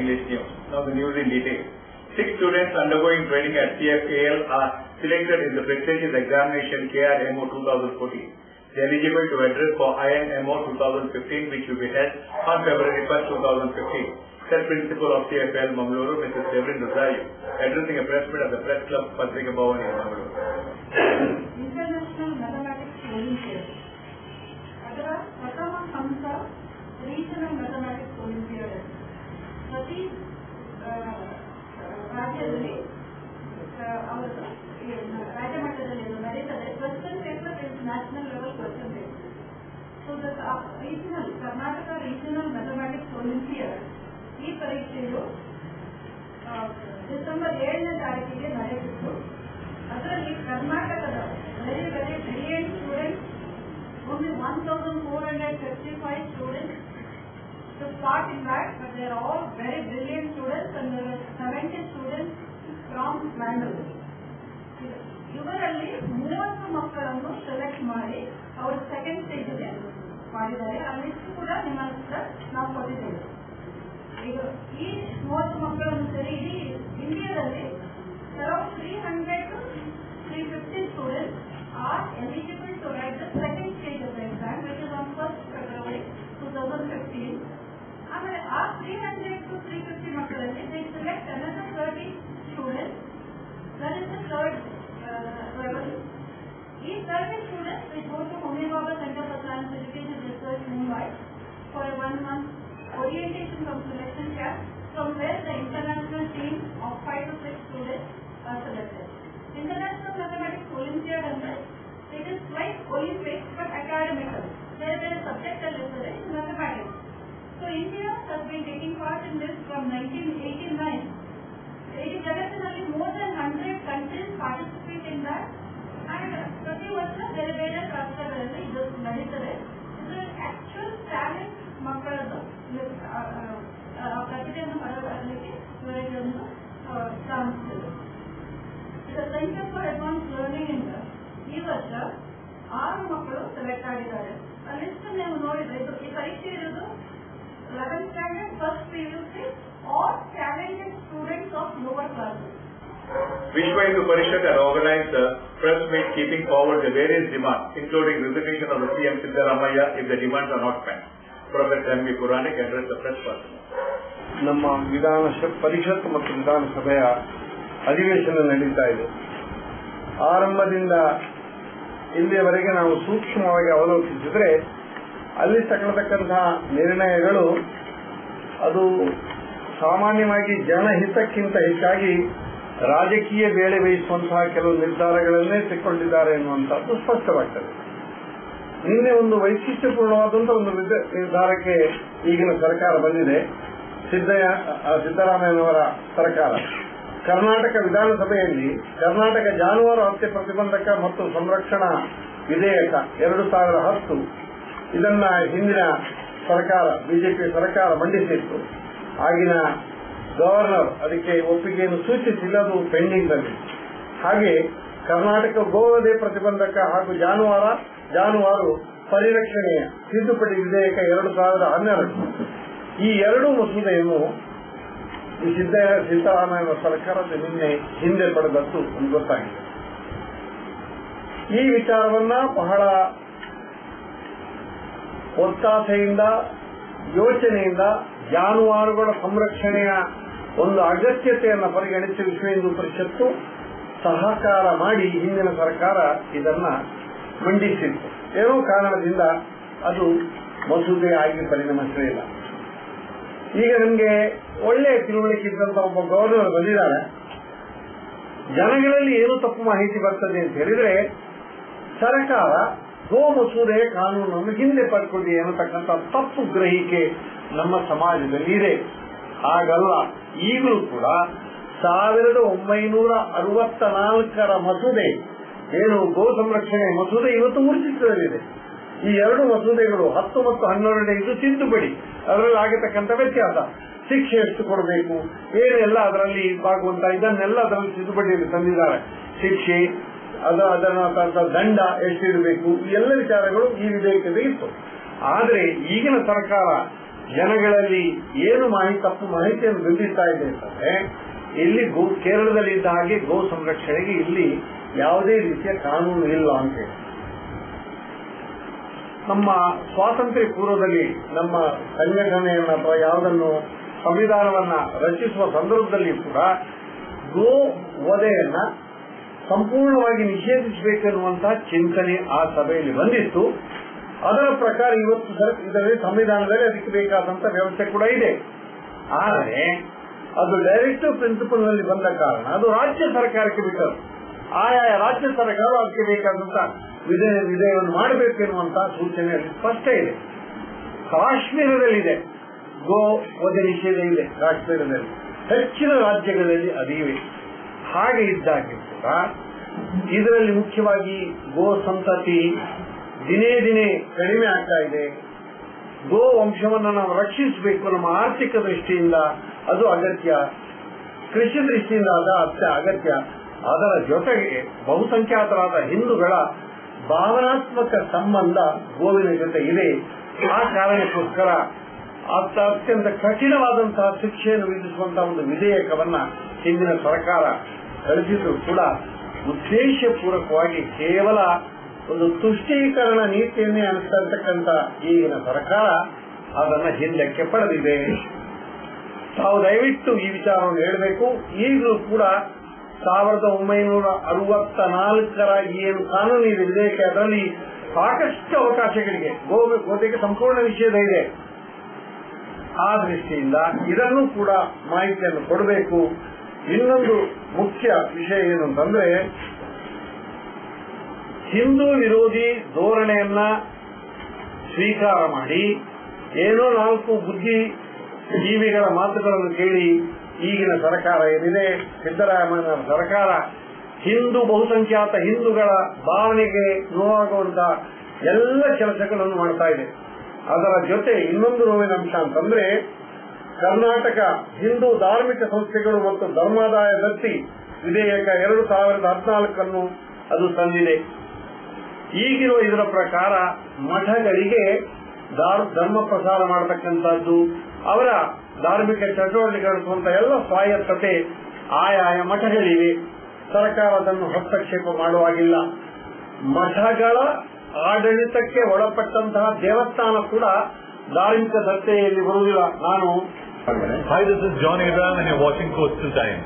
English news. Now the news in detail. 6 students undergoing training at CFAL are selected in the prestigious examination KRMO 2014. They are eligible to address for INMO 2015, which will be held on February 1st, 2015. Said Principal of CFL Mangaluru, Mrs. Devrin Rosario, addressing a press meet at the Press Club Patrika Bhavan in Mangaluru. International Mathematics Olympiad. ಅದರ ಪ್ರಥಮ ಹಂತ regional mathematics olympiad. ಪ್ರತಿ ರಾಜ್ಯದಲ್ಲಿ ಅವರು ರಾಜ್ಯ ಮಟ್ಟದಲ್ಲಿ ನಡೀತದೆ. Question paper is national level question paper. So regional Karnataka regional mathematics olympiad ಈ ಪರೀಕ್ಷೆಯು ಡಿಸೆಂಬರ್ 7ನೇ ತಾರೀಕಿಗೆ ನಡೆದಿತ್ತು. ಅದರಲ್ಲಿ ಕರ್ನಾಟಕದ very brilliant students, only 1,455 students took part in that, but they are all very brilliant students and there were 70 students from Mangalore. ಇವರಲ್ಲಿ 30 ಮಕ್ಕಳನ್ನು select ಮಾಡಿ ಅವರು ಸೆಕೆಂಡ್ ಸ್ಟೇಜ್ಗೆ ಮಾಡಿದ್ದಾರೆ. ಆ ಲಿಸ್ಟ್ ಕೂಡ ನಿಮ್ಮ ಹತ್ರ ನಾವು ಕೊಟ್ಟಿದ್ದೇವೆ. ಈಗ ಈ 30 ಮಕ್ಕಳನ್ನು ಸೇರಿ ಇಡೀ ಇಂಡಿಯಾದಲ್ಲಿ around 300 to 350 students are eligible to write the second stage of the exam, which is on 1st February 2015. ಆಮೇಲೆ ಆ 300 to 350 ಮಕ್ಕಳಲ್ಲಿ they select another 30 students. That is the third level. ಈ 30 students will go to Homi Bhabha Center for Science Education Research, Mumbai, for a 1-month orientation from selection camp, from where the international team of 5 to 6 students are selected. International Mathematics Olympiad ಅಂದ್ರೆ it is like Olympics but academical. There is subject is mathematics. So India has been taking part in this from 1989. It ಜಗತ್ತಿನಲ್ಲಿ more than 100 countries participate in that. And ಪ್ರತಿ ವರ್ಷ ಬೇರೆ ಬೇರೆ ರಾಷ್ಟ್ರಗಳಲ್ಲಿ ಇದು ನಡೀತದೆ. ಇದು ಆಕ್ಚುಯಲ್ ಟ್ಯಾಲೆಂಟ್ ಮಕ್ಕಳದ್ದು ಪ್ರತಿಭೆಯನ್ನು ಹೊರಬರಲಿಕ್ಕೆ ಇವರಿಗೆ ಒಂದು ಚಾನ್ಸ್ ಇದೆ. The Center for Advanced Learning in ಈ ವರ್ಷ 6 ಮಕ್ಕಳು ಸೆಲೆಕ್ಟ್ ಆಗಿದ್ದಾರೆ. ಆ ಲಿಸ್ಟ್ ನೀವು ನೋಡಿದ್ರೆ ಈ ಪರೀಕ್ಷೆ ಇರೋದು 11th standard, first PUC or talented students of lower classes. Vishwa Hindu Parishad had organized a press meet keeping forward the various demands, including resignation of the CM Siddaramaiah if the demands are not met. Professor M.V. Puranik addressed the press person. ನಮ್ಮ ವಿಧಾನ ಪರಿಷತ್ ಮತ್ತು ವಿಧಾನಸಭೆಯ ಅಧಿವೇಶನ ನಡೀತಾ ಇದೆ. ಆರಂಭದಿಂದ ಇಲ್ಲಿಯವರೆಗೆ ನಾವು ಸೂಕ್ಷ್ಮವಾಗಿ ಅವಲೋಕಿಸಿದರೆ ಅಲ್ಲಿ ತಗೊಳ್ತಕ್ಕಂತಹ ನಿರ್ಣಯಗಳು ಅದು ಸಾಮಾನ್ಯವಾಗಿ ಜನಹಿತಕ್ಕಿಂತ ಹೆಚ್ಚಾಗಿ ರಾಜಕೀಯ ಬೇಳೆ ಬೇಯಿಸುವಂತಹ ಕೆಲವು ನಿರ್ಧಾರಗಳನ್ನೇ ತೆಗೆದುಕೊಂಡಿದ್ದಾರೆ ಎನ್ನುವಂಥದ್ದು ಸ್ಪಷ್ಟವಾಗ್ತದೆ. ನಿನ್ನೆ ಒಂದು ವೈಶಿಷ್ಟ್ಯಪೂರ್ಣವಾದಂತಹ ಒಂದು ನಿರ್ಧಾರಕ್ಕೆ ಈಗಿನ ಸರ್ಕಾರ ಬಂದಿದೆ. ಸಿದ್ದರಾಮಯ್ಯನವರ ಸರ್ಕಾರ ಕರ್ನಾಟಕ ವಿಧಾನಸಭೆಯಲ್ಲಿ ಕರ್ನಾಟಕ ಜಾನುವಾರು ಹತ್ಯೆ ಪ್ರತಿಬಂಧಕ ಮತ್ತು ಸಂರಕ್ಷಣಾ ವಿಧೇಯಕ 2010 ಇದನ್ನ ಹಿಂದಿನ ಸರ್ಕಾರ ಬಿಜೆಪಿ ಸರ್ಕಾರ ಮಂಡಿಸಿತ್ತು. ಆಗಿನ ಗವರ್ನರ್ ಅದಕ್ಕೆ ಒಪ್ಪಿಗೆಯನ್ನು ಸೂಚಿಸಿಲ್ಲ, ಅದು ಪೆಂಡಿಂಗ್ ನಲ್ಲಿ. ಹಾಗೆ ಕರ್ನಾಟಕ ಗೋವಧೆ ಪ್ರತಿಬಂಧಕ ಹಾಗೂ ಜಾನುವಾರು ಪರಿರಕ್ಷಣೆಯ ತಿದ್ದುಪಡಿ ವಿಧೇಯಕ 2012 ಈ ಎರಡೂ ಮಸೂದೆಯನ್ನು ಈ ಸಿದ್ದರಾಮಯ್ಯ ಸರ್ಕಾರದ ನಿನ್ನೆ ಹಿಂದೆ ಪಡೆದದ್ದು ಗೊತ್ತಾಗಿದೆ. ಈ ವಿಚಾರವನ್ನ ಬಹಳ ಒತ್ತಾಸೆಯಿಂದ ಯೋಚನೆಯಿಂದ ಜಾನುವಾರುಗಳ ಸಂರಕ್ಷಣೆಯ ಒಂದು ಅಗತ್ಯತೆಯನ್ನು ಪರಿಗಣಿಸಿ ವಿಶ್ವ ಹಿಂದೂ ಪರಿಷತ್ತು ಸಹಕಾರ ಮಾಡಿ ಹಿಂದಿನ ಸರ್ಕಾರ ಇದನ್ನ ಮಂಡಿಸಿತ್ತು. ಏನೋ ಕಾರಣದಿಂದ ಅದು ಮಸೂದೆ ಆಗಿ ಪರಿಣಮಿಸಲಿಲ್ಲ. ಈಗ ನಮಗೆ ಒಳ್ಳೆಯ ತಿಳುವಳಿಕೆ ಇದ್ದಂತ ಒಬ್ಬ ಗವರ್ನರ್ ಬಂದಿದ್ದಾರೆ. ಜನಗಳಲ್ಲಿ ಏನು ತಪ್ಪು ಮಾಹಿತಿ ಬರ್ತದೆ ಅಂತ ಹೇಳಿದ್ರೆ ಸರ್ಕಾರ ಗೋ ಮಸೂದೆಯ ಕಾನೂನನ್ನು ಹಿಂದೆ ಪಡ್ಕೊಂಡಿದೆ ಅನ್ನತಕ್ಕಂಥ ತಪ್ಪು ಗ್ರಹಿಕೆ ನಮ್ಮ ಸಮಾಜದಲ್ಲಿ ಇದೆ. ಹಾಗಲ್ಲ, ಈಗಲೂ ಕೂಡ 1964ರ ಮಸೂದೆ ಏನು ಗೋ ಸಂರಕ್ಷಣೆ ಮಸೂದೆ ಇವತ್ತು ಊರ್ಜಿತದಲ್ಲಿದೆ. ಈ ಎರಡು ಮಸೂದೆಗಳು 10 ಮತ್ತು 12 ಇದು ತಿದ್ದುಪಡಿ. ಅದರಲ್ಲಿ ಆಗತಕ್ಕಂಥ ವ್ಯತ್ಯಾಸ, ಶಿಕ್ಷೆ ಎಷ್ಟು ಕೊಡಬೇಕು, ಏನೆಲ್ಲ ಅದರಲ್ಲಿ ಭಾಗುವಂತ ಇದನ್ನೆಲ್ಲ ಅದರಲ್ಲಿ ತಿದ್ದುಪಡಿಯಲ್ಲಿ ತಂದಿದ್ದಾರೆ. ಶಿಕ್ಷೆ, ಅದರ ದಂಡ ಎಷ್ಟಿರಬೇಕು, ಈ ಎಲ್ಲ ವಿಚಾರಗಳು ಈ ವಿಧೇಯಕದಲ್ಲಿ ಇತ್ತು. ಆದರೆ ಈಗಿನ ಸರ್ಕಾರ ಜನಗಳಲ್ಲಿ ಏನು ತಪ್ಪು ಮಾಹಿತಿಯನ್ನು ಬಿಂಬಿಸ್ತಾ ಇದೆ ಅಂತಂದ್ರೆ, ಇಲ್ಲಿ ಕೇರಳದಲ್ಲಿ ಇದ್ದ ಹಾಗೆ ಗೋ ಸಂರಕ್ಷಣೆಗೆ ಇಲ್ಲಿ ಯಾವುದೇ ರೀತಿಯ ಕಾನೂನು ಇಲ್ಲ ಅಂತ ಹೇಳಿ. ನಮ್ಮ ಸ್ವಾತಂತ್ರ್ಯ ಪೂರ್ವದಲ್ಲಿ ನಮ್ಮ ಸಂಘಟನೆಯನ್ನು ಅಥವಾ ಯಾವುದನ್ನು ಸಂವಿಧಾನವನ್ನ ರಚಿಸುವ ಸಂದರ್ಭದಲ್ಲಿ ಕೂಡ ಗೋ ವಧೆಯನ್ನ ಸಂಪೂರ್ಣವಾಗಿ ನಿಷೇಧಿಸಬೇಕೆನ್ನುವಂತಹ ಚಿಂತನೆ ಆ ಸಭೆಯಲ್ಲಿ ಬಂದಿತ್ತು. ಅದರ ಪ್ರಕಾರ ಇವತ್ತು ಇದರಲ್ಲಿ ಸಂವಿಧಾನದಲ್ಲಿ ಅದಕ್ಕೆ ಬೇಕಾದಂತಹ ವ್ಯವಸ್ಥೆ ಕೂಡ ಇದೆ. ಆದರೆ ಅದು ಡೈರೆಕ್ಟಿವ್ ಪ್ರಿನ್ಸಿಪಲ್ ನಲ್ಲಿ ಬಂದ ಕಾರಣ ಅದು ರಾಜ್ಯ ಸರ್ಕಾರಕ್ಕೆ ಬಿಟ್ಟರು. ಆಯಾ ರಾಜ್ಯ ಸರ್ಕಾರ ಅದಕ್ಕೆ ಬೇಕಾದಂತಹ ವಿಧೇಯವನ್ನು ಮಾಡಬೇಕೆನ್ನುವಂತಹ ಸೂಚನೆ ಅಲ್ಲಿ ಸ್ಪಷ್ಟ ಇದೆ. ಕಾಶ್ಮೀರದಲ್ಲಿದೆ, ಗೋ ವಧೆ ನಿಷೇಧ ಇದೆ ಕಾಶ್ಮೀರದಲ್ಲಿ, ಹೆಚ್ಚಿನ ರಾಜ್ಯಗಳಲ್ಲಿ ಅದಿವೆ. ಹಾಗೆ ಇದ್ದಾಗ್ಯೂ ಕೂಡ ಇದರಲ್ಲಿ ಮುಖ್ಯವಾಗಿ ಗೋ ಸಂತತಿ ದಿನೇ ದಿನೇ ಕಡಿಮೆ ಆಗ್ತಾ ಇದೆ. ಗೋ ವಂಶವನ್ನು ನಾವು ರಕ್ಷಿಸಬೇಕು. ನಮ್ಮ ಆರ್ಥಿಕ ದೃಷ್ಟಿಯಿಂದ ಅದು ಅಗತ್ಯ, ಕೃಷಿ ದೃಷ್ಟಿಯಿಂದ ಅದು ಅಗತ್ಯ. ಅದರ ಜೊತೆಗೆ ಬಹುಸಂಖ್ಯಾತರಾದ ಹಿಂದೂಗಳ ಭಾವನಾತ್ಮಕ ಸಂಬಂಧ ಗೋವಿನ ಜೊತೆ ಇದೆ. ಆ ಕಾರಣಕ್ಕೋಸ್ಕರ ಅತ್ಯಂತ ಕಠಿಣವಾದಂತಹ ಶಿಕ್ಷೆಯನ್ನು ವಿಧಿಸುವಂತಹ ಒಂದು ವಿಧೇಯಕವನ್ನ ಹಿಂದಿನ ಸರ್ಕಾರ ಕಳಿಸಿದ್ರು ಕೂಡ ಉದ್ದೇಶಪೂರ್ವಕವಾಗಿ ಕೇವಲ ಒಂದು ತುಷ್ಟೀಕರಣ ನೀತಿಯನ್ನೇ ಅನುಸ್ತಾ ಇರತಕ್ಕಂಥ ಈಗಿನ ಸರ್ಕಾರ ಅದನ್ನ ಹಿಂದಕ್ಕೆ ಪಡೆದಿದೆ. ತಾವು ದಯವಿಟ್ಟು ಈ ವಿಚಾರವನ್ನು ಹೇಳಬೇಕು. ಈಗಲೂ ಕೂಡ 1964ರ ಏನು ಕಾನೂನು ಇದೆ ವಿಧೇಯಕ, ಅದರಲ್ಲಿ ಸಾಕಷ್ಟು ಅವಕಾಶಗಳಿಗೆ ಗೋವಧೆಗೆ ಸಂಪೂರ್ಣ ನಿಷೇಧ ಇದೆ. ಆ ದೃಷ್ಟಿಯಿಂದ ಇದನ್ನು ಕೂಡ ಮಾಹಿತಿಯನ್ನು ಕೊಡಬೇಕು. ಇನ್ನೊಂದು ಮುಖ್ಯ ವಿಷಯ ಏನು ಅಂತಂದ್ರೆ, ಹಿಂದೂ ವಿರೋಧಿ ಧೋರಣೆಯನ್ನ ಸ್ವೀಕಾರ ಮಾಡಿ ಏನೋ 4 ಬುದ್ಧಿ ಜೀವಿಗಳ ಮಾತುಗಳನ್ನು ಕೇಳಿ ಈಗಿನ ಸರ್ಕಾರ ಏನಿದೆ, ಸಿದ್ದರಾಮಯ್ಯ ಸರ್ಕಾರ, ಹಿಂದೂ ಬಹುಸಂಖ್ಯಾತ ಹಿಂದೂಗಳ ಭಾವನೆಗೆ ನೋವಾಗುವಂತಹ ಎಲ್ಲ ಕೆಲಸಗಳನ್ನು ಮಾಡ್ತಾ ಇದೆ. ಅದರ ಜೊತೆ ಇನ್ನೊಂದು ನೋವಿನ ಅಂಶ ಅಂತಂದ್ರೆ, ಕರ್ನಾಟಕ ಹಿಂದೂ ಧಾರ್ಮಿಕ ಸಂಸ್ಥೆಗಳು ಮತ್ತು ಧರ್ಮಾದಾಯ ದತ್ತಿ ವಿಧೇಯಕ 2014 ಅದು ತಂದಿದೆ. ಈಗಿರುವ ಇದರ ಪ್ರಕಾರ ಮಠಗಳಿಗೆ ಧರ್ಮ ಪ್ರಸಾರ ಮಾಡತಕ್ಕಂಥದ್ದು, ಅವರ ಧಾರ್ಮಿಕ ಚಟುವಟಿಕೆಗಳ ಎಲ್ಲ ಸ್ವಾಯತ್ತತೆ ಆಯಾಯ ಮಠಗಳಿವೆ. ಸರ್ಕಾರ ಅದನ್ನು ಹಸ್ತಕ್ಷೇಪ ಮಾಡುವಾಗಿಲ್ಲ. ಮಠಗಳ ಆಡಳಿತಕ್ಕೆ ಒಳಪಟ್ಟಂತಹ ದೇವಸ್ಥಾನ ಕೂಡ ಧಾರ್ಮಿಕ ದತ್ತೆಯಲ್ಲಿ ಬರುವುದಿಲ್ಲ. Hi, this is John Abraham and you're watching Coastal Times.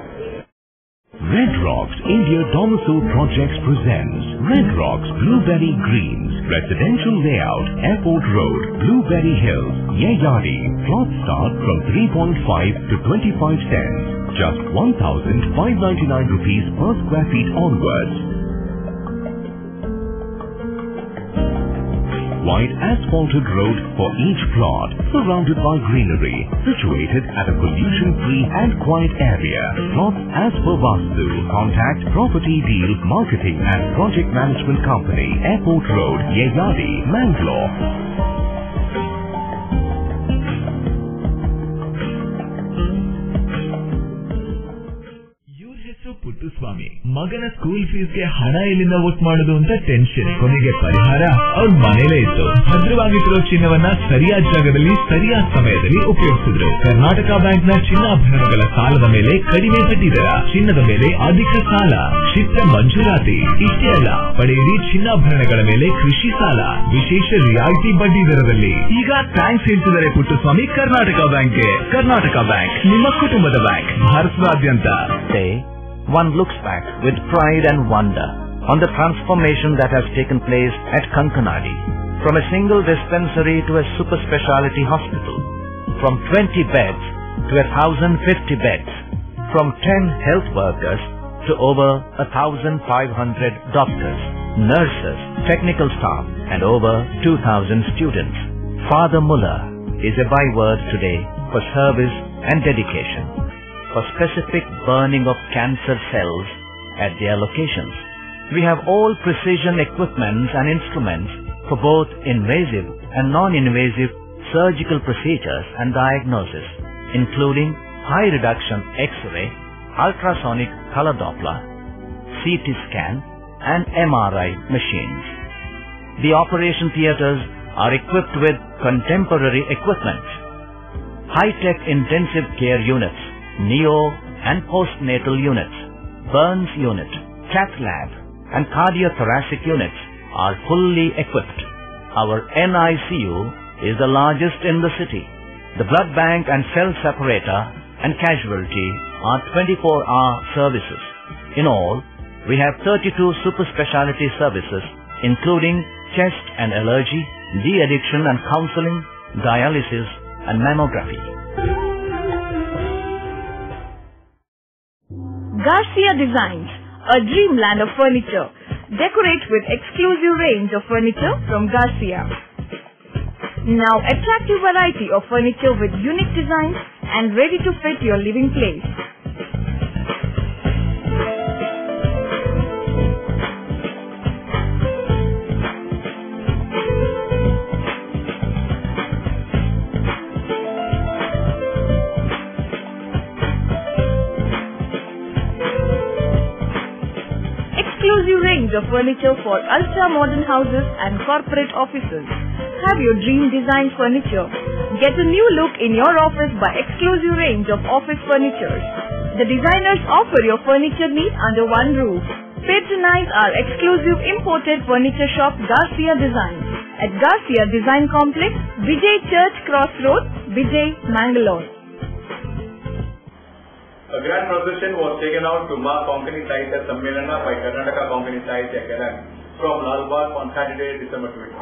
Red Rocks India Domicile Projects presents Red Rocks Blueberry Greens Residential Layout, Airport Road, Blueberry Hills, Yeyadi. Plots start from 3.5 to 25 cents. Just 1,599 rupees per square feet onwards. Wide asphalted road for each plot, surrounded by greenery, situated at a pollution-free and quiet area. Plots as per Vastu. Contact Property Deal Marketing and Project Management Company, Airport Road, Yeyadi, Mangalore. Puttaswamy ಮಗನ school ಫೀಸ್ಗೆ ಹಣ ಎಲ್ಲಿಂದ ಒಟ್ಟು ಮಾಡೋದು ಅಂತ tension. ಕೊನೆಗೆ ಪರಿಹಾರ ಅವ್ರ ಮನೇಲೇ ಇತ್ತು. ಭದ್ರವಾಗಿಟ್ಟಿರೋ ಚಿನ್ನವನ್ನ ಸರಿಯಾದ ಜಾಗದಲ್ಲಿ ಸರಿಯಾದ ಸಮಯದಲ್ಲಿ ಉಪಯೋಗಿಸಿದ್ರು. ಕರ್ನಾಟಕ ಬ್ಯಾಂಕ್ನ ಚಿನ್ನಾಭರಣಗಳ ಸಾಲದ ಮೇಲೆ ಕಡಿಮೆ ಬಡ್ಡಿ ದರ, ಚಿನ್ನದ ಮೇಲೆ ಅಧಿಕ ಸಾಲ, ಕ್ಷಿಪ್ರ ಮಂಜೂರಾತಿ. ಇಷ್ಟೇ ಅಲ್ಲ, ಪಡೆಯಿರಿ ಚಿನ್ನಾಭರಣಗಳ ಮೇಲೆ ಕೃಷಿ ಸಾಲ ವಿಶೇಷ ರಿಯಾಯಿತಿ ಬಡ್ಡಿ ದರದಲ್ಲಿ. ಈಗ ಥ್ಯಾಂಕ್ಸ್ ಹೇಳ್ತಿದ್ದಾರೆ ಪುಟ್ಟಸ್ವಾಮಿ ಕರ್ನಾಟಕ ಬ್ಯಾಂಕ್ಗೆ. ಕರ್ನಾಟಕ ಬ್ಯಾಂಕ್ ನಿಮ್ಮ ಕುಟುಂಬದ ಬ್ಯಾಂಕ್, ಭಾರತದಾದ್ಯಂತ. One looks back with pride and wonder on the transformation that has taken place at Kankanadi. From a single dispensary to a super speciality hospital. From 20 beds to 1,050 beds. From 10 health workers to over 1,500 doctors, nurses, technical staff and over 2,000 students. Father Muller is a byword today for service and dedication. For specific burning of cancer cells at their locations. We have all precision equipments and instruments for both invasive and non-invasive surgical procedures and diagnosis, including high reduction X-ray, ultrasonic color Doppler, CT scan and MRI machines. The operation theatres are equipped with contemporary equipment. high-tech intensive care units, neo and postnatal units, burns unit, cath lab and cardiothoracic units are fully equipped. Our NICU is the largest in the city. The blood bank and cell separator and casualty are 24-hour services. In all, we have 32 super specialty services including chest and allergy, de-addiction and counseling, dialysis and mammography. Garcia Designs, a dreamland of furniture. Decorate with exclusive range of furniture from Garcia. Now attractive variety of furniture with unique designs and ready to fit your living place. Exclusive range of furniture for ultra-modern houses and corporate offices. Have your dream design furniture. Get a new look in your office by exclusive range of office furniture. The designers offer your furniture needs under one roof. Patronize our exclusive imported furniture shop Garcia Designs at Garcia Design Complex, Vijay Church Cross Road, Vijay, Mangalore. A grand procession was taken out to mark Konkani Sahitya Sammelana by Karnataka Konkani Sahitya Academy from Lal Bagh on Saturday, December 20.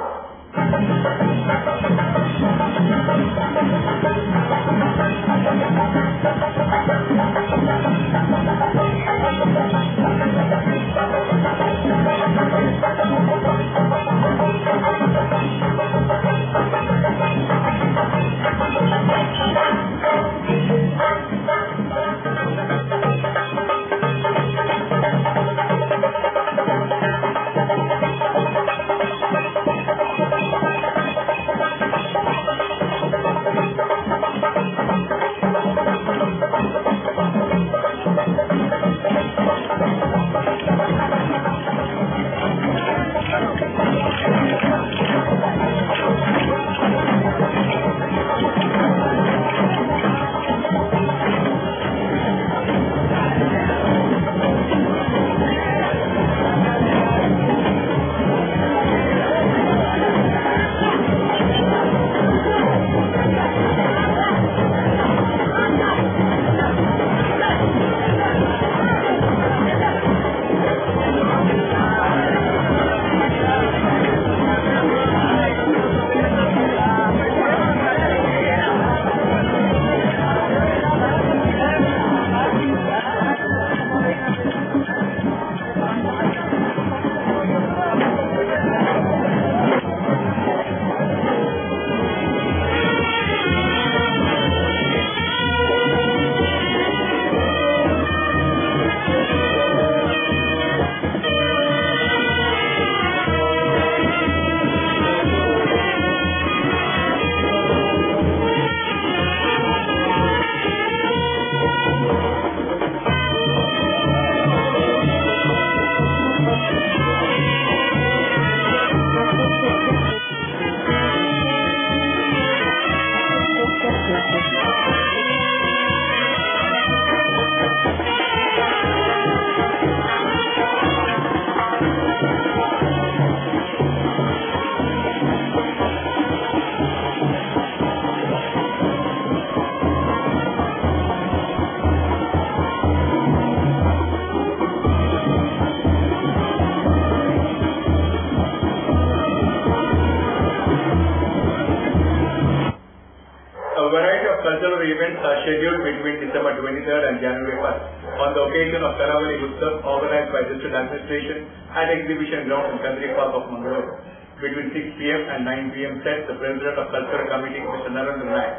Cultural events are scheduled between December 23rd and January 1st on the occasion of Karavali Utsav organized by District Administration at Exhibition Ground in Kandri Park of Mangalore. Between 6 p.m. and 9 p.m. said the President of Cultural Committee, Mr. Narendra Naik,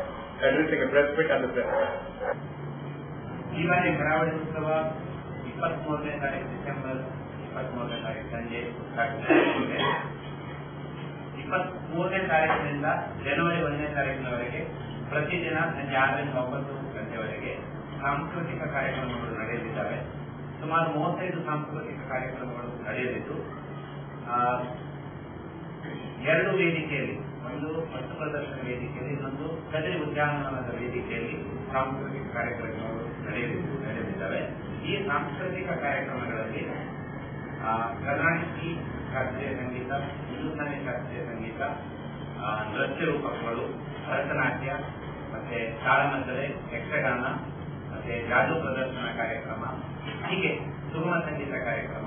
addressing a press meet at the press. ಈ ಬಾರಿ ಕರಾವಳಿ ಉತ್ಸವ 23ನೇ ತಾರೀಕು December 23ನೇ ತಾರೀಕು ಸಂಜೆ ಉದ್ಘಾಟನೆ. 23ನೇ ತಾರೀಕಿನಿಂದ ಜನವರಿ 1ನೇ ತಾರೀಕಿನವರೆಗೆ ಪ್ರತಿದಿನ ಸಂಜೆ 6ರಿಂದ 9 ಗಂಟೆವರೆಗೆ ಸಾಂಸ್ಕೃತಿಕ ಕಾರ್ಯಕ್ರಮಗಳು ನಡೆಯಲಿದ್ದಾವೆ. ಸುಮಾರು 35 ಸಾಂಸ್ಕೃತಿಕ ಕಾರ್ಯಕ್ರಮಗಳು ನಡೆಯಲಿದ್ದು 2 ವೇದಿಕೆಯಲ್ಲಿ ಒಂದು ವಸ್ತು ಪ್ರದರ್ಶನ ವೇದಿಕೆಯಲ್ಲಿ, ಇನ್ನೊಂದು ಕದರಿ ಉದ್ಯಾನವನದ ವೇದಿಕೆಯಲ್ಲಿ ಸಾಂಸ್ಕೃತಿಕ ಕಾರ್ಯಕ್ರಮಗಳು ನಡೆಯಲಿದ್ದಾವೆ. ಈ ಸಾಂಸ್ಕೃತಿಕ ಕಾರ್ಯಕ್ರಮಗಳಲ್ಲಿ ಕರ್ನಾಟಕಿ ಶಾಸ್ತ್ರೀಯ ಸಂಗೀತ, ಹಿಂದೂಸ್ತಾನಿ ಶಾಸ್ತ್ರೀಯ ಸಂಗೀತ, ನೃತ್ಯ ರೂಪಕಗಳು, ಭರತನಾಟ್ಯ, ಮತ್ತೆ ತಾಳಮದ್ದಲೆ, ಯಕ್ಷಗಾನ, ಮತ್ತೆ ಜಾದೂ ಪ್ರದರ್ಶನ ಕಾರ್ಯಕ್ರಮ, ಹೀಗೆ ಸುಗಮ ಸಂಗೀತ ಕಾರ್ಯಕ್ರಮ,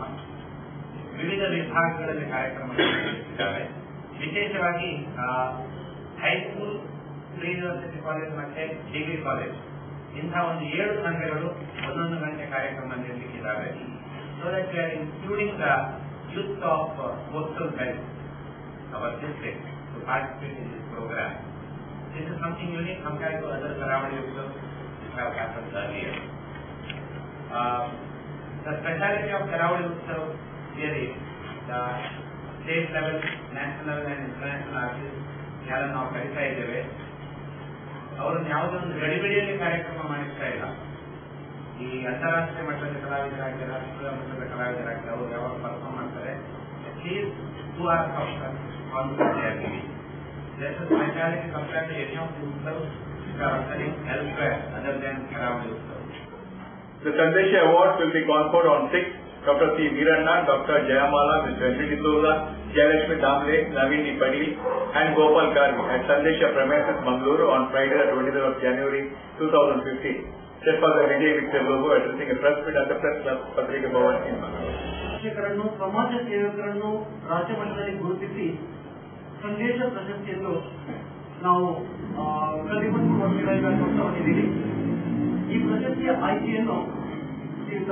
ವಿವಿಧ ವಿಭಾಗಗಳಲ್ಲಿ ಕಾರ್ಯಕ್ರಮಗಳು ನಡೆಯುತ್ತಿದ್ದಾವೆ. ವಿಶೇಷವಾಗಿ ಹೈಸ್ಕೂಲ್, ಪ್ರೀ ಯೂನಿವರ್ಸಿಟಿ ಕಾಲೇಜ್ ಮತ್ತೆ ಡಿಗ್ರಿ ಕಾಲೇಜ್ ಇಂತಹ ಒಂದು 7 ಸಂಘಗಳು 1 ಗಂಟೆ ಕಾರ್ಯಕ್ರಮ ನೀಡಲಿಕ್ಕಿದ್ದಾವೆ. So that we are including the youth of coastal belt, our district, to participate in this program. This is something unique compared to other Karavali Utsavs which have happened earlier. The speciality of Karavali Utsav here is the state level, national level and international artists ಯಾರನ್ನು ನಾವು ಕರೀತಾ ಇದ್ದೇವೆ. ಅವರನ್ನು ಯಾವುದೇ ಒಂದು ಗಡಿಬಿಡಿಯಲ್ಲಿ ಕಾರ್ಯಕ್ರಮ ಮಾಡಿಸ್ತಾ ಇಲ್ಲ. ಈ ಅಂತಾರಾಷ್ಟ್ರೀಯ ಮಟ್ಟದ ಕಲಾವಿದರಾಗಿ, ರಾಷ್ಟ್ರೀಯ ಮಟ್ಟದ ಕಲಾವಿದರಾಗಿ ಅವರು ಯಾವಾಗ ಪರ್ಫಾರ್ಮ್ ಮಾಡ್ತಾರೆ, at least 2 hours on the day. There is a speciality compared to any of the Utsavs which are occurring elsewhere other than Karavali Utsav. The Sandesha Awards will be conferred on 6th. Dr. C. Veeranna, Dr. Jayamala, Mr. M. D. D'Souza, Jayalakshmi Damle, Naveen D. Padil and Gopal Gargi at Sandesha premises, Mangaluru on Friday the 23rd of January 2015. Just for the Vijay Victor logo addressing a press meet at the Press Club, Patrika Bhavan in Mangaluru. ಶಿಕ್ಷಕರನ್ನು, ಸಮಾಜ ಸೇವಕರನ್ನು ರಾಜ್ಯ ಮಟ್ಟದಲ್ಲಿ ಗುರುತಿಸಿ ಸಂದೇಶ ಪ್ರಶಸ್ತಿಯನ್ನು ನಾವು ಕಲಿಮಂದು ಹೊಂದಿದ್ದೀವಿ. ಈ ಪ್ರಶಸ್ತಿಯ ಆಯ್ಕೆಯನ್ನು ಶ್ರೀಯುತ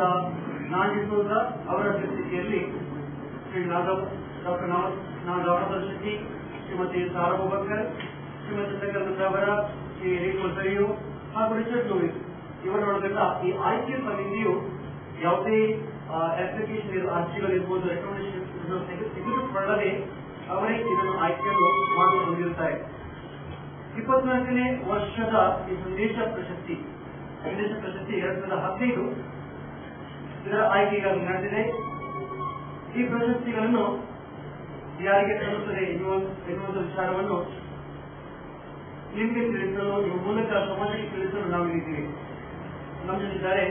ನಾಗೇಶ್ವರ ಅವರ ಅಧ್ಯಕ್ಷತೆಯಲ್ಲಿ ಶ್ರೀ ಡಾಕ್ಟರ್ ದಾಮೋದರ ಶೆಟ್ಟಿ, ಶ್ರೀಮತಿ ಸಾರಾ ಬುಬಕ್ಕರ್, ಶ್ರೀಮತಿ ಸಗಂಧ ಅವರ, ಶ್ರೀ ರೇಖಾ ಸರಿಯು ಹಾಗೂ ರಿಚರ್ಡ್ ಲೂಯಿಸ್ ಇವರೊಳಗೆಲ್ಲ ಈ ಆಯ್ಕೆ ಸಮಿತಿಯು ಯಾವುದೇ ಅಪ್ಲಿಕೇಶನ್ ಅರ್ಜಿಗಳಿರ್ಬೋದು, ರೆಕಮೆಂಡೇಶನ್ ತೆಗೆದುಕೊಳ್ಳದೆ ಅವರೇ ಇದನ್ನು ಆಯ್ಕೆಯನ್ನು ಮಾಡಲು ಹೊಂದಿರುತ್ತಾರೆ. 24ನೇ ವರ್ಷದ ಈ ಸಂದೇಶ ಪ್ರಶಸ್ತಿ 2015 ಇದರ ಆಯ್ಕೆ ಈಗಾಗಲೇ ನಡೆದಿದೆ. ಈ ಪ್ರಶಸ್ತಿಗಳನ್ನು ಯಾರಿಗೆ ಸಲ್ಲುತ್ತದೆ ಎನ್ನುವಂತ ವಿಚಾರವನ್ನು ನಿಮಗೆ ತಿಳಿಸಲು, ನಿಮ್ಮ ಮೂಲಕ ಸಮಾಜಕ್ಕೆ ತಿಳಿಸಲು ನಾವು ಇಲ್ಲಿದ್ದೀವಿ. ನಮ್ಮ ಜೊತೆಗಿದ್ದಾರೆ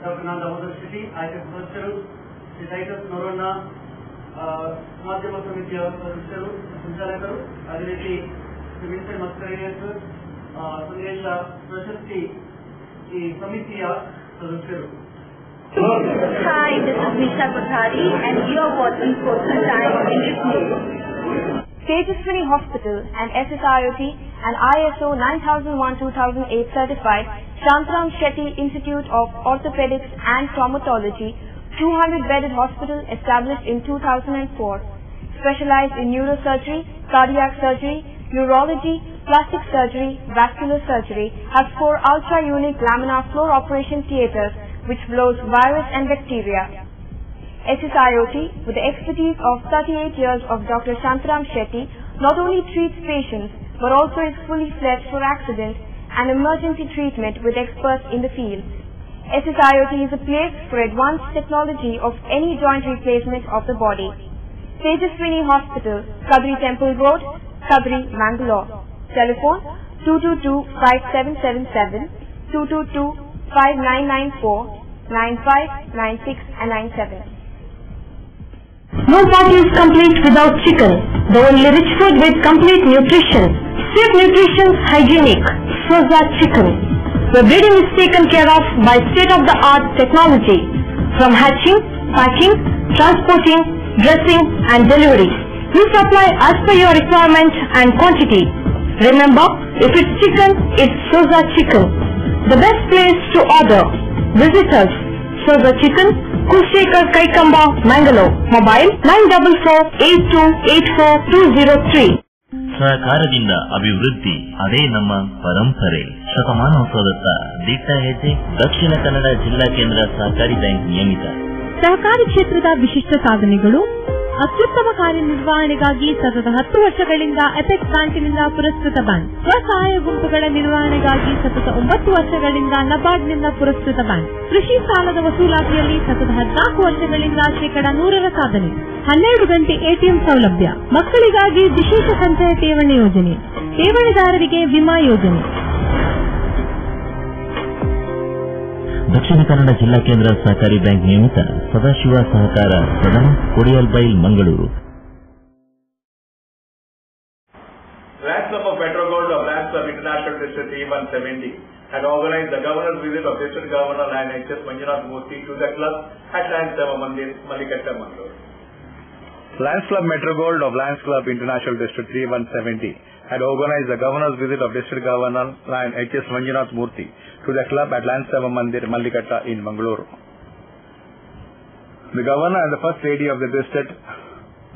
ಡಾಕ್ಟರ್ ದಾಮೋದರ ಶೆಟ್ಟಿ, ಆಯ್ಕೆ ಸದಸ್ಯರು, ಶ್ರೀ ಟೈಟಸ್ ನೋರಣ್ಣ, ಮಾಧ್ಯಮ ಸಮಿತಿಯ ಸದಸ್ಯರು, ಸಂಚಾಲಕರು, ಅದೇ ರೀತಿ ಶ್ರೀ ವಿನ್ಸೆಂಟ್ ಮಸ್ಕರೇನಿಯಸ್, ಸಂದೇಶ ಪ್ರಶಸ್ತಿ ಈ ಸಮಿತಿಯ ಸದಸ್ಯರು. Hi, this is Nisha Kothari and you are watching Coastal Time in this news. Tejaswini Hospital and SSIOT and ISO 9001-2008 certified Shantram Shetty Institute of Orthopedics and Traumatology 200-bedded hospital established in 2004. Specialized in neurosurgery, cardiac surgery, urology, plastic surgery, vascular surgery, has 4 ultra-unique laminar floor operation theatres which blows virus and bacteria. SSIOT, with the expertise of 38 years of Dr. Shantram Shetty, not only treats patients but also is fully fledged for accident and emergency treatment with experts in the field. SSIOT is a place for advanced technology of any joint replacement of the body. Tejaswini Hospital, Kadri Temple Road, Kadri, Mangalore. Telephone 222-5777, 222-5994, 9596 and 97. No party is complete without chicken. The only rich food with complete nutrition. Safe nutrition, hygienic. Soza Chicken. The breeding is taken care of by state-of-the-art technology. From hatching, packing, transporting, dressing and delivery. We supply as per your requirement and quantity. Remember, if it's chicken, it's Soza Chicken. The best place to order. Visit us. Soza Chicken, Kushekar Kaikamba, Mangalore. Mobile 944-8284-203. ಸಹಕಾರದಿಂದ ಅಭಿವೃದ್ಧಿ, ಅದೇ ನಮ್ಮ ಪರಂಪರೆ. ಶತಮಾನೋತ್ಸವದತ್ತ ದಿಟ್ಟ ಹೆಜ್ಜೆ. ದಕ್ಷಿಣ ಕನ್ನಡ ಜಿಲ್ಲಾ ಕೇಂದ್ರ ಸಹಕಾರಿ ಬ್ಯಾಂಕ್ ನಿಯಮಿತ. ಸಹಕಾರಿ ಕ್ಷೇತ್ರದ ವಿಶಿಷ್ಟ ಸಾಧನೆಗಳು, ಅತ್ಯುತ್ತಮ ಕಾರ್ಯನಿರ್ವಹಣೆಗಾಗಿ ಸತತ 10 ವರ್ಷಗಳಿಂದ ಅಪೆಕ್ಸ್ ಬ್ಯಾಂಕಿನಿಂದ ಪುರಸ್ಕೃತ ಬ್ಯಾಂಕ್. ಸ್ವಸಹಾಯ ಗುಂಪುಗಳ ನಿರ್ವಹಣೆಗಾಗಿ ಸತತ 9 ವರ್ಷಗಳಿಂದ ನಬಾರ್ಡ್ನಿಂದ ಪುರಸ್ಕೃತ ಬ್ಯಾಂಕ್. ಕೃಷಿ ಸಾಲದ ವಸೂಲಾತಿಯಲ್ಲಿ ಸತತ 14 ವರ್ಷಗಳಿಂದ 100% ಸಾಧನೆ. 12 ಗಂಟೆ ಎಟಿಎಂ ಸೌಲಭ್ಯ. ಮಕ್ಕಳಿಗಾಗಿ ವಿಶೇಷ ಸಂಚಯ ಠೇವಣಿ ಯೋಜನೆ, ಠೇವಣಿದಾರರಿಗೆ ವಿಮಾ ಯೋಜನೆ. ದಕ್ಷಿಣ ಕನ್ನಡ ಜಿಲ್ಲಾ ಕೇಂದ್ರ ಸಹಕಾರಿ ಬ್ಯಾಂಕ್ ನಿಯಮಿತ ಸದಾಶಿವ ಸಹಕಾರ ಸದನ Kodialbail Mangaluru. Lions Club of Metro Gold of Lions Club International District E170 had organized the governor's visit of District Governor and H.S. Manjunath Murthy to the club at Lions Seva Mandir, Malikatta, Mangalore. Lions Club Metro Gold of Lions Club International District 3170 had organized the governor's visit of District Governor Lion H.S. Manjunath Murthy to the club at Lions Seva Mandir, Malikatta in Mangalore. The governor and the first lady of the district,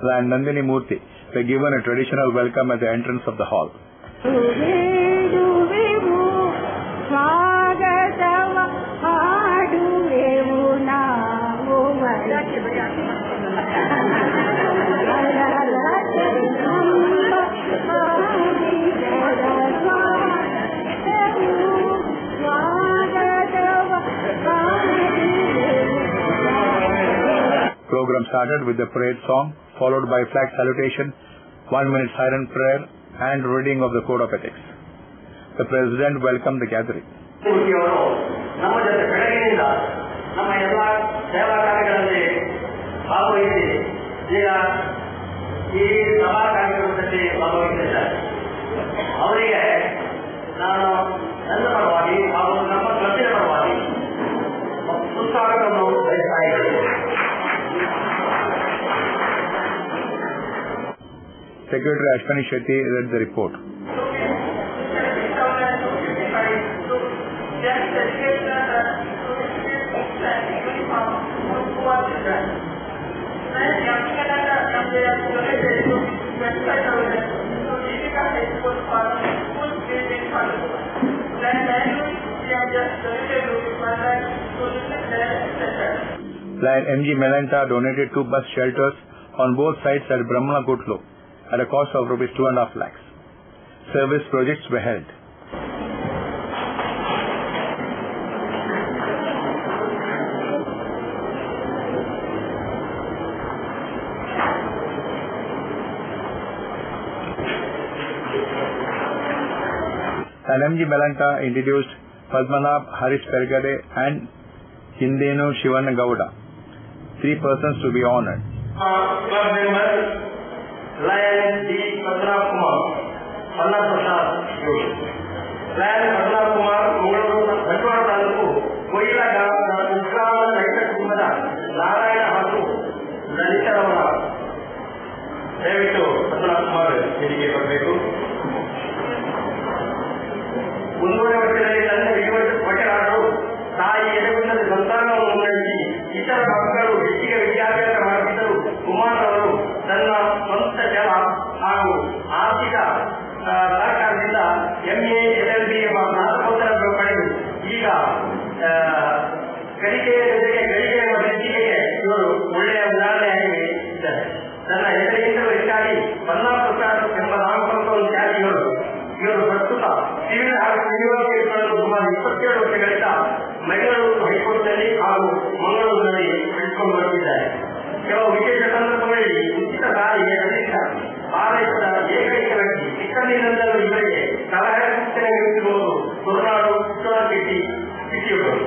Lion Nandini Murthy, were given a traditional welcome at the entrance of the hall. Program started with the parade song, followed by flag salutation, 1-minute silent prayer, and reading of the Code of Ethics. The President welcomed the gathering. Secretary Ashwani Shetty read the report. Lion MG Melanta donated 2 bus shelters on both sides at Brahmana Kotlu at a cost of rupees 2.5 lakhs. Service projects were held. And MG Melanta introduced Padmanabh Haris Pergade and Hindenu Shivanna Gowda, 3 persons to be honored. Club members Lion D. Padmanabh Kumar, Panna Prasad Joshi. Lion Padmanabh Kumar, Mangaluru, Banjwara Taluku, Koila Gama, Utkala Naita Kumada, Narayana Hatu, Lalita Ramana. ದಯವಿಟ್ಟು Padmanabh Kumar ಇಲ್ಲಿಗೆ ಬರಬೇಕು. ಮುಂದುವರೆ ವರ್ಷದಲ್ಲಿ ತನ್ನ ಒಟ್ಟರಾದರು ತಾಯಿ ಎದೆಗುಂದದ ಸಂತಾನವನ್ನು ನಡೆಸಿ ಇತರ ಮಕ್ಕಳು ಹೆಚ್ಚಿಗೆ ವಿದ್ಯಾಭ್ಯಾಸ ಮಾಡುತ್ತಿದ್ದರು. ಕುಮಾರ್ ಅವರು ತನ್ನ ಸ್ವಂತ ಜಲ ಹಾಗೂ ಆರ್ಥಿಕ ಸಹಕಾರದಿಂದ MA LLB ಎಂಬ ಸ್ನಾತಕೋತ್ತರ ಪಡೆದು ಈಗ ಕಲಿಕೆಯ ಜೊತೆಗೆ ಗಳಿಕೆ ಎಂಬ ದೃಷ್ಟಿಗೆ ಇವರು ಒಳ್ಳೆಯ ಉದಾಹರಣೆಯಾಗಿದ್ದಾರೆ. ತನ್ನ ಹೆಸರಿಗಿಂತಲೂ ಹೆಚ್ಚಾಗಿ ಪನ್ನಾ ಪ್ರಸಾದ್ ಎಂಬ ನಾಮಫಲಕವನ್ನು ತ್ಯಾಗಿಗಳು ಇವರು ಪ್ರಸ್ತುತ ಸಿವಿಲ್ ಹಾಗೂ ಯೂನಿವರ್ಸಿಟಿಗಳನ್ನು ಸುಮಾರು 27 ವರ್ಷಗಳಿಂದ ಮಂಗಳೂರು ಹೈಕೋರ್ಟ್ನಲ್ಲಿ ಹಾಗೂ ಮಂಗಳೂರಿನಲ್ಲಿ ನಡೆಸಿಕೊಂಡು ಬರುತ್ತಿದ್ದಾರೆ. ಕೆಲವು ವಿಶೇಷ ಸಂದರ್ಭಗಳಲ್ಲಿ ಉಚಿತ ಸಾರಿಗೆ ರಚಿಸಿದ ಭಾರತದ ಏಕೈಕ ವ್ಯಕ್ತಿ. ಚಿಕ್ಕಂದಿನಿಂದಲೂ ಇವರಿಗೆ ಸಲಹೆ ಸೂಚನೆ ನೀಡುತ್ತಿರುವುದು ತುಳುನಾಡು ಶಿಕ್ಷಣಶೆಟ್ಟಿ ಶಿಕ್ಷಕರು.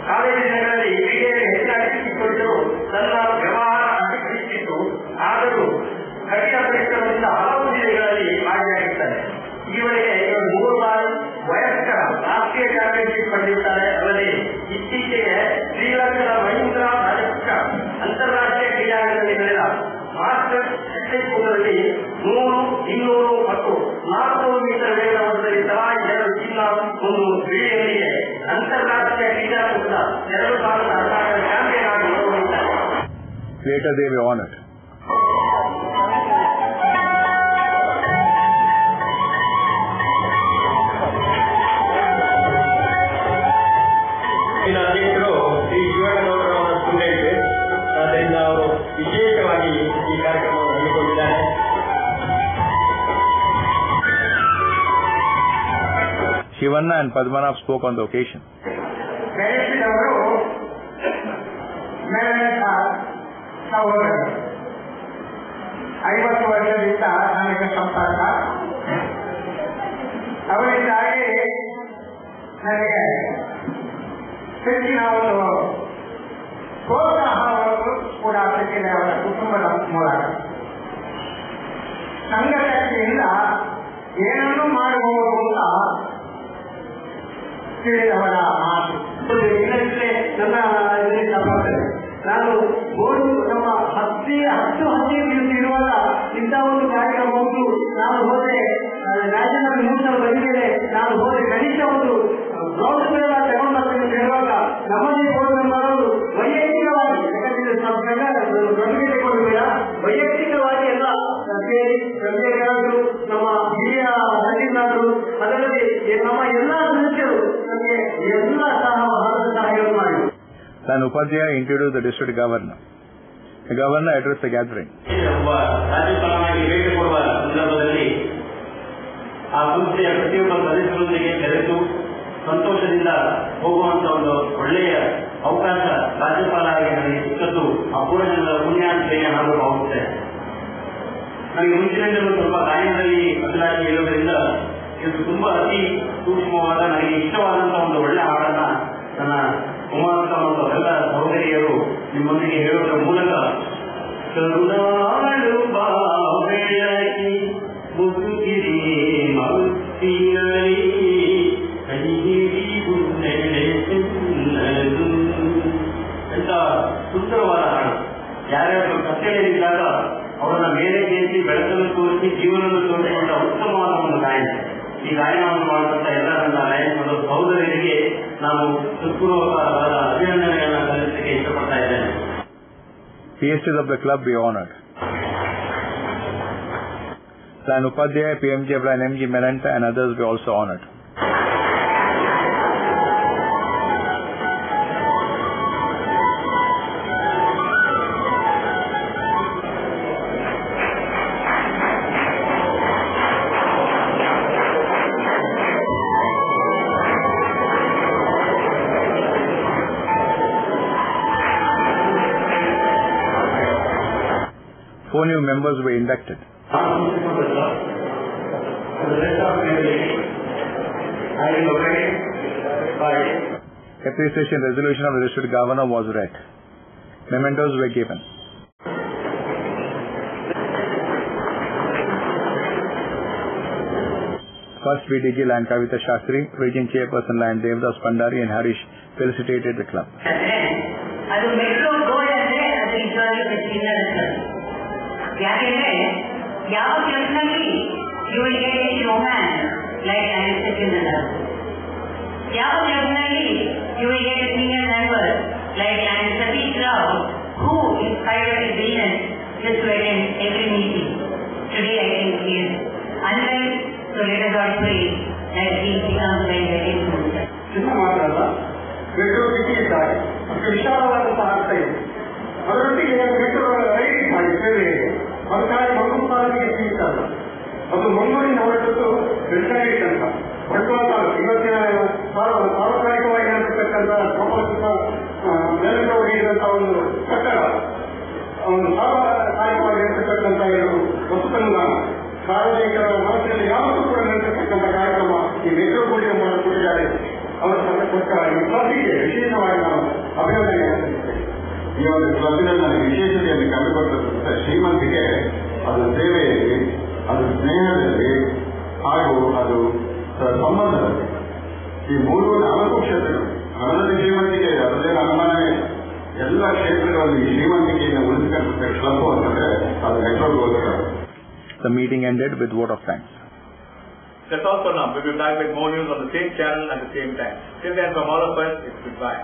ಕಾಲೇಜು ದಿನಗಳಲ್ಲಿ ಕ್ರೀಡೆಯಲ್ಲಿ ಹೆಚ್ಚಿನ ಅಭಿವೃದ್ಧಿಗೊಂಡಿದ್ದರೂ ತನ್ನ ವ್ಯವಹಾರ ಅಭಿವೃದ್ಧಿಸಿತ್ತು. ಆದರೂ ಕಠಿಣ ಪರಿಶ್ರಮದಿಂದ ಹಲವು ಜಿಲ್ಲೆಗಳಲ್ಲಿ ಭಾಗಿಯಾಗಿದ್ದಾರೆ. ಈವರೆಗೆ ಇವರು 3 ಬಾರಿ ವಯಸ್ಕರ ರಾಷ್ಟ್ರೀಯ ಚಾಂಪಿಯನ್ಶಿಪ್ ಪಡೆದಿದ್ದಾರೆ. ಅಲ್ಲದೆ ಇತ್ತೀಚೆಗೆ ಶ್ರೀಲಂಕಾದ ಮಹೀಂದ್ರ ರಾಜಪಕ್ಷ ಅಂತಾರಾಷ್ಟ್ರೀಯ ಕ್ರೀಡಾಂಗಣದಲ್ಲಿ ನಡೆದ ಮಾಸ್ಟರ್ಸ್ ಕೂಟದಲ್ಲಿ 100, 200 ಮತ್ತು 400 ಮೀಟರ್ ವೇಗ ಓಟದಲ್ಲಿ ತಲಾ 2 ಚಿನ್ನ, 1 ಬೆಳ್ಳಿಯೊಂದಿಗೆ ಅಂತಾರಾಷ್ಟ್ರೀಯ ಕ್ರೀಡಾಕೂಟದ 2 ಬಾರಿ ಚಾಂಪಿಯನ್ ಆಗಿ ಹೊರಹೊಮ್ಮಿದ್ದಾರೆ. Later they were honored. ಅಧ್ಯಕ್ಷರು ಶ್ರೀ ಶಿವಣ್ಣನವರ ಸ್ಟೂಡೆಂಟ್, ಆದ್ದರಿಂದ ಅವರು ವಿಶೇಷವಾಗಿ ಈ Shivanna and Padmanabh spoke on the occasion. ಬೆಳೆಸಿದವರು ಮೇಲಿನ ಸಹೋದರರು 50 ವರ್ಷದಿಂದ ನನಗೆ ಸಂಪರ್ಕ. ಅವರಿಂದಾಗಿ ನನಗೆ ಹೆಚ್ಚಿನ ಒಂದು ಪ್ರೋತ್ಸಾಹವನ್ನು ಕೂಡ ಸಿಕ್ಕಿದೆ ಅವರ ಕುಟುಂಬದ ಮೂಲಕ. ಸಂಘಶಕ್ತಿಯಿಂದ ಏನನ್ನು ಮಾಡಬಹುದು ಅಂತ ತಿಳಿದವರ ಮಾತು. ಇನ್ನಷ್ಟೇ ನನ್ನ ಇದರಲ್ಲಿ ತಪ್ಪಾಗ್ತದೆ. ನಾನು ಬೋರ್ಡು ನಮ್ಮ 10 ಇರುವಾಗ ಇಂಥ ಒಂದು ಕಾರ್ಯಕ್ರಮ ಹೋಗಿ ನಾನು ಹೋದೆ, ನ್ಯಾಷನಲ್ ನ್ಯೂಸ್ ಬಂದಿದ್ದೇನೆ, ನಾನು ಹೋದೆ ಕನಿಷ್ಠ ಒಂದು ಬ್ಲೌಸ್ ತಗೊಂಡು ಬರ್ತೀನಿ ಹೇಳುವಾಗ ನಮ್ಮಲ್ಲಿ ಬೋರ್ಡ್ ಮೆಂಬರ್ ವೈಯಕ್ತಿಕವಾಗಿ ಗಮನಿಗೆ ತಗೊಂಡಿಲ್ಲ, ವೈಯಕ್ತಿಕವಾಗಿ ಎಲ್ಲ ಸೇರಿ ಸಂಜೆಗಾದ್ರು ನಮ್ಮ ಹಿರಿಯ ಸಚಿವರಾದ್ರು ಅದರಲ್ಲಿ ನಮ್ಮ ಎಲ್ಲಾ ಸದಸ್ಯರು ನಮಗೆ ಎಲ್ಲ ಸಹಯೋಗ ಮಾಡಿದರು. Then Upadhyaya introduced the district governor. The governor addressed the gathering. ರಾಜ್ಯಪಾಲನಾಗಿ ಭೇಟಿ ಕೊಡುವ ಸಂದರ್ಭದಲ್ಲಿ ಆ ಸಂಸ್ಥೆಯ ಪ್ರತಿಯೊಬ್ಬ ಸದಸ್ಯರೊಂದಿಗೆ ಬೆರೆತು ಸಂತೋಷದಿಂದ ಹೋಗುವಂತ ಒಂದು ಒಳ್ಳೆಯ ಅವಕಾಶ ರಾಜ್ಯಪಾಲರಾಗಿ ನನಗೆ ಸಿಕ್ಕದ್ದು ಅಪೂರ್ಣ ಪುಣ್ಯಾಶ್ರಯ ನಾನು ಭಾವಿಸುತ್ತೇನೆ. ನನಗೆ ಮುಂಚಿನಿಂದಲೂ ಸ್ವಲ್ಪ ಗಾಯನದಲ್ಲಿ ಬದಲಾಗಿ ಇರೋದ್ರಿಂದ ಇದು ತುಂಬಾ ಅತಿ ಸೂಕ್ಷ್ಮವಾದ ನನಗೆ ಇಷ್ಟವಾದಂತಹ ಒಂದು ಒಳ್ಳೆ ಹಾಡನ್ನ ನನ್ನ ಕುಮಾರಸ್ವಾಮಿ ಮತ್ತು ಎಲ್ಲ ಸಹೋದರಿಯರು ನಿಮ್ಮೊಂದಿಗೆ ಹೇಳುವುದರ ಮೂಲಕ ಕರುಣಾಳು ಬೆಳಕಿ ಮುಸುಕಿರಿ ಮೌಸಿನರಿ ಕೈಹಿಡಿದು ನೆಲೆಸಿಲ್ಲದು ಅಂತ ಸುಂದರವಾದ ಹಾಡು. ಯಾರ್ಯಾರು ಕತ್ತಲೆಯಲ್ಲಿದ್ದಾಗ ಅವರನ್ನ ಮೇಲೆ ಕೇಸಿ ಬೆಳಕನ್ನು ತೋರಿಸಿ ಜೀವನವನ್ನು ತೋರಿಸಿಕೊಂಡ ಉತ್ತಮವಾದ ಒಂದು ಗಾಯನ. ಈ ಗಾಯನವನ್ನು ಮಾಡುವಂತ ಎಲ್ಲ ನನ್ನ ಲಯನ್ ಮತ್ತು ಸಹೋದರರಿಗೆ ನಾನು ಹೃತ್ಪೂರ್ವಕವಾದ ಅಭಿನಂದನೆಗಳನ್ನ ಸಲ್ಲಿಸಲಿಕ್ಕೆ ಇಷ್ಟಪಡ್ತಾ ಇದ್ದೇನೆ. PSTs of the club be honored. Then Upadhyaya, PMG Abra, and MG Menanta and others be also honored. Four new members were inducted. Appreciation resolution of the district governor was read. Mementos were given. First VDG Land Kavita Shastri, Region Chairperson Land Devdas Pandari and Harish felicitated the club. ಯಾಕೆಂದ್ರೆ ಯಾವ ಕೆಲಸದಲ್ಲಿ you will get a showman like ಅನಿಸ್ಟೇಷನ್, ಯಾವ ಕೆಲಸದಲ್ಲಿ you will get a senior member like Satish Rao who inspired a billion just to attend every meeting. Today I think he is unlike, so let us all pray that he becomes very very good. ಚಿನ್ನ ಮಾತ್ರ ಅಲ್ಲ, metro city ಇದ್ದಾರೆ, ಅಷ್ಟು ವಿಶಾಲವಾದಂತಹ ಅರ್ಥ ಇದೆ. ಅದರೊಟ್ಟಿಗೆ metro rail ಮಾಡಿ ಸೇವೆ ಅದಕ್ಕಾಗಿ ಮಂಗಳೂರು ತಾಲೂಕಿಗೆ ಸೀಮಿತ ಅಲ್ಲ, ಅದು ಮಂಗಳೂರಿನ ಹೊರಟದ್ದು ರೆಸ್ಟಾರೆಂಟ್ ಅಂತ ಬಂಟ್ವಾಳ ತಾಲೂಕು ಇವತ್ತಿನ ಸಾರ್ವಕಾಲಿಕವಾಗಿ ಆಗಿರತಕ್ಕಂಥ ಮೇಲಕ್ಕೆ ಒಡೆಯುವಂತಹ ಒಂದು ಕಟ್ಟಡ, ಒಂದು ಸಾರ್ವಕಾಲಿಕವಾಗಿರತಕ್ಕಂಥ ವಸ್ತುಗಳನ್ನು ಸಾರ್ವಜನಿಕರ ಮನಸ್ಸಿನಲ್ಲಿ ಯಾವತ್ತೂ ಕೂಡ ನಡೆಸತಕ್ಕಂಥ ಕಾರ್ಯಕ್ರಮ ಈ ಮೆಟ್ರೋ ಕೂಡಿಯ ಮೂಲಕ ಕೊಟ್ಟಿದ್ದಾರೆ. ಅವರ ಕೊಟ್ಟ ಈ ಕ್ಲಬ್ಗೆ ವಿಶೇಷವಾಗಿ ನಾವು ಅಭಿನಂದನೆ ಸಲ್ಲಿಸುತ್ತೇವೆ. ಈ ಒಂದು ಕ್ಲಬ್ಬಿನ ನನಗೆ ವಿಶೇಷತೆಯನ್ನು ಕಂಡುಕೊಂಡಂತ ಶ್ರೀಮಂತಿಗೆ ಅದು ಸೇವೆಯಲ್ಲಿ, ಅದು ಸ್ನೇಹದಲ್ಲಿ ಹಾಗೂ ಅದು ಸಂಬಂಧದಲ್ಲಿ, ಈ 3-4 ಕ್ಷೇತ್ರಗಳು ಅದರಲ್ಲಿ ಶ್ರೀಮಂತಿಕೆ ಇದೆ. ಅದರಲ್ಲಿ ಅನುಮಾನವೇ ಎಲ್ಲ ಕ್ಷೇತ್ರಗಳಲ್ಲಿ ಶ್ರೀಮಂತಿಕೆಯನ್ನು ಉಳಿಸಿಕೊಂಡ ಕ್ಲಬ್ ಅಂತಂದ್ರೆ ಅದು ಮೆಟ್ರೋಗೋಸ್ಕರ. The meeting ended with vote of thanks. That's all for now. We'll be back with more news on the same channel at the same time. Till then, from all of us, it's goodbye.